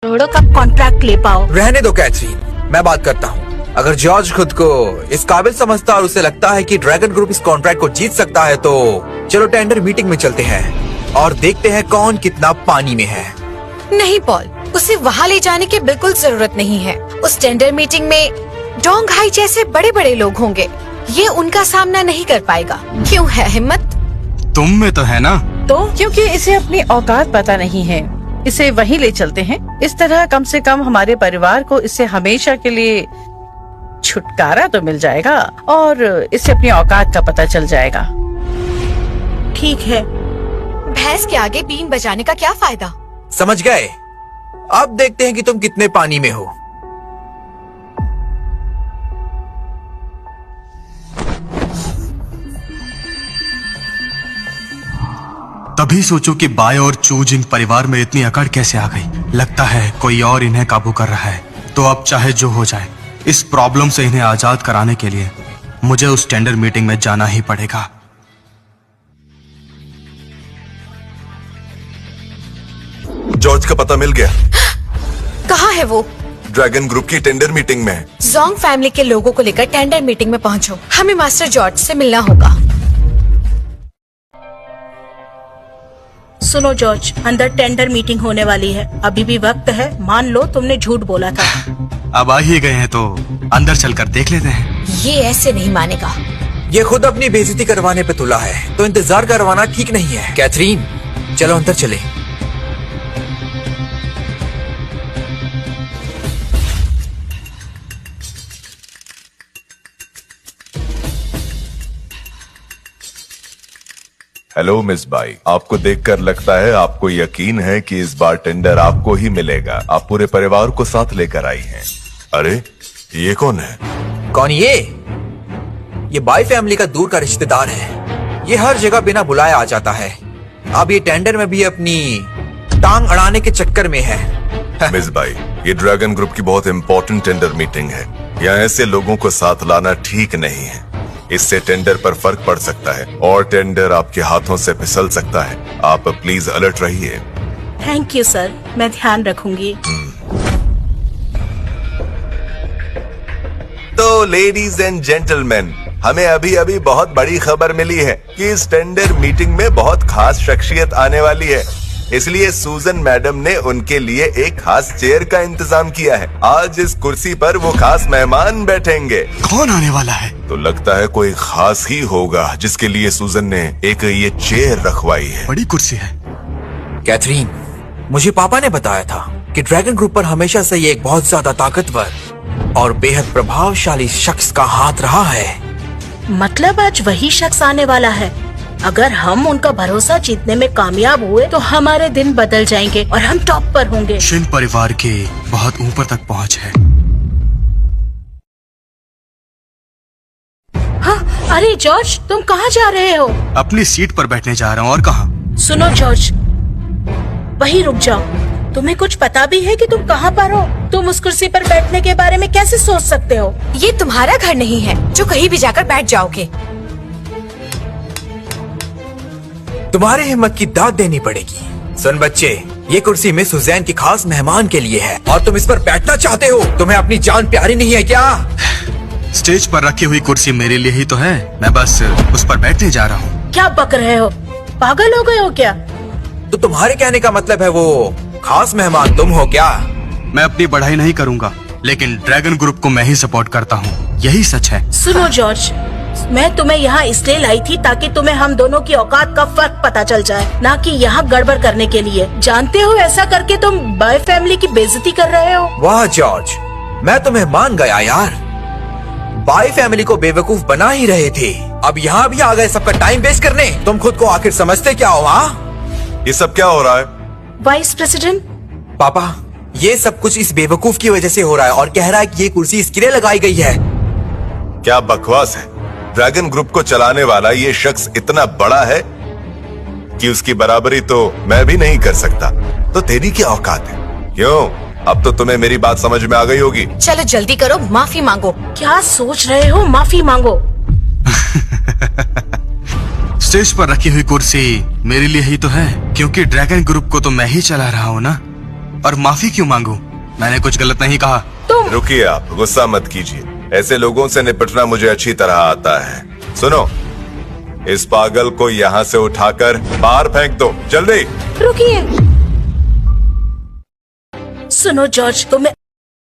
करोड़ों का कॉन्ट्रैक्ट ले पाओ। रहने दो कैथरीन, मैं बात करता हूँ। अगर जॉर्ज खुद को इस काबिल समझता और उसे लगता है कि ड्रैगन ग्रुप इस कॉन्ट्रैक्ट को जीत सकता है तो चलो टेंडर मीटिंग में चलते हैं और देखते हैं कौन कितना पानी में है। नहीं पॉल, उसे वहाँ ले जाने की बिल्कुल जरूरत नहीं है। उस टेंडर मीटिंग में डोंग हाई जैसे बड़े बड़े लोग होंगे, ये उनका सामना नहीं कर पाएगा। क्यों है हिम्मत? तुम में तो है ना। तो क्योंकि इसे अपनी औकात पता नहीं है, इसे वहीं ले चलते हैं। इस तरह कम से कम हमारे परिवार को इससे हमेशा के लिए छुटकारा तो मिल जाएगा और इससे अपनी औकात का पता चल जाएगा। ठीक है। भैंस के आगे बीन बजाने का क्या फायदा? समझ गए? अब देखते हैं कि तुम कितने पानी में हो। तभी सोचो कि बाय और चूजिंग परिवार में इतनी अकड़ कैसे आ गई। लगता है कोई और इन्हें काबू कर रहा है। तो अब चाहे जो हो जाए, इस प्रॉब्लम से इन्हें आजाद कराने के लिए मुझे उस टेंडर मीटिंग में जाना ही पड़ेगा। जॉर्ज का पता मिल गया। कहाँ है वो? ड्रैगन ग्रुप की टेंडर मीटिंग में। जोंग फैमिली के लोगों को लेकर टेंडर मीटिंग में पहुंचो। हमें मास्टर जॉर्ज से मिलना होगा। सुनो जॉर्ज, अंदर टेंडर मीटिंग होने वाली है। अभी भी वक्त है। मान लो तुमने झूठ बोला था। अब आ ही गए हैं तो अंदर चलकर देख लेते हैं। ये ऐसे नहीं मानेगा। ये खुद अपनी बेइज्जती करवाने पे तुला है, तो इंतजार करवाना ठीक नहीं है। कैथरीन, चलो अंदर चले। हेलो मिस बाई, आपको देखकर लगता है आपको यकीन है कि इस बार टेंडर आपको ही मिलेगा। आप पूरे परिवार को साथ लेकर आई हैं। अरे ये कौन है? कौन ये बाई फैमिली का दूर का रिश्तेदार है। ये हर जगह बिना बुलाए आ जाता है। अब ये टेंडर में भी अपनी टांग अड़ाने के चक्कर में है। मिस बाई, ये ड्रैगन ग्रुप की बहुत इम्पोर्टेंट टेंडर मीटिंग है। यहाँ ऐसे लोगों को साथ लाना ठीक नहीं है। इससे टेंडर पर फर्क पड़ सकता है और टेंडर आपके हाथों से फिसल सकता है। आप प्लीज अलर्ट रहिए। थैंक यू सर, मैं ध्यान रखूंगी। तो लेडीज एंड जेंटलमैन, हमें अभी अभी बहुत बड़ी खबर मिली है कि इस टेंडर मीटिंग में बहुत खास शख्सियत आने वाली है। इसलिए सूजन मैडम ने उनके लिए एक खास चेयर का इंतजाम किया है। आज इस कुर्सी पर वो खास मेहमान बैठेंगे। कौन आने वाला है? तो लगता है कोई खास ही होगा जिसके लिए सूजन ने एक ये चेयर रखवाई है। बड़ी कुर्सी है। कैथरीन, मुझे पापा ने बताया था कि ड्रैगन ग्रुप पर हमेशा से ये एक बहुत ज्यादा ताकतवर और बेहद प्रभावशाली शख्स का हाथ रहा है। मतलब आज वही शख्स आने वाला है। अगर हम उनका भरोसा जीतने में कामयाब हुए तो हमारे दिन बदल जाएंगे और हम टॉप पर होंगे। शिन परिवार की बहुत ऊपर तक पहुंच है। हाँ, अरे जॉर्ज, तुम कहाँ जा रहे हो? अपनी सीट पर बैठने जा रहा हूँ। और कहाँ? सुनो जॉर्ज, वहीं रुक जाओ। तुम्हें कुछ पता भी है कि तुम कहाँ पर हो? तुम उस कुर्सी पर बैठने के बारे में कैसे सोच सकते हो? ये तुम्हारा घर नहीं है जो कहीं भी जाकर बैठ जाओगे। तुम्हारी हिम्मत की दाद देनी पड़ेगी। सुन बच्चे, ये कुर्सी मिस हुसैन की खास मेहमान के लिए है और तुम इस पर बैठना चाहते हो। तुम्हें अपनी जान प्यारी नहीं है क्या? स्टेज पर रखी हुई कुर्सी मेरे लिए ही तो है। मैं बस उस पर बैठने जा रहा हूँ। क्या बक रहे हो? पागल हो गए हो क्या? तो तुम्हारे कहने का मतलब है वो खास मेहमान तुम हो क्या? मैं अपनी बढ़ाई नहीं करूँगा, लेकिन ड्रैगन ग्रुप को मैं ही सपोर्ट करता हूँ। यही सच है। सुनो जॉर्ज, मैं तुम्हें यहाँ इसलिए लाई थी ताकि तुम्हें हम दोनों की औकात का फर्क पता चल जाए, ना कि यहाँ गड़बड़ करने के लिए। जानते हो, ऐसा करके तुम बाय फैमिली की बेइज्जती कर रहे हो। वाह जॉर्ज, मैं तुम्हें मान गया यार। बाई फैमिली को बेवकूफ बना ही रहे थे, अब यहाँ भी आ गए सबका टाइम वेस्ट करने। तुम खुद को आखिर समझते क्या हो? ये सब क्या हो रहा है? वाइस प्रेसिडेंट पापा, ये सब कुछ इस बेवकूफ की वजह से हो रहा है और कह रहा है कि ये कुर्सी इसके लिए लगाई गई है। क्या बकवास है। ड्रैगन ग्रुप को चलाने वाला ये शख्स इतना बड़ा है कि उसकी बराबरी तो मैं भी नहीं कर सकता। तो तेरी क्या औकात है? क्यों, अब तो तुम्हें मेरी बात समझ में आ गई होगी। चलो जल्दी करो, माफी मांगो। क्या सोच रहे हो? माफी मांगो। स्टेज पर रखी हुई कुर्सी मेरे लिए ही तो है, क्योंकि ड्रैगन ग्रुप को तो मैं ही चला रहा हूँ ना। और माफी क्यों मांगू? मैंने कुछ गलत नहीं कहा। रुकिए, आप गुस्सा मत कीजिए। ऐसे लोगों से निपटना मुझे अच्छी तरह आता है। सुनो, इस पागल को यहाँ से उठाकर बाहर फेंक दो, जल्दी। रुकिए। सुनो जॉर्ज, तुम्हें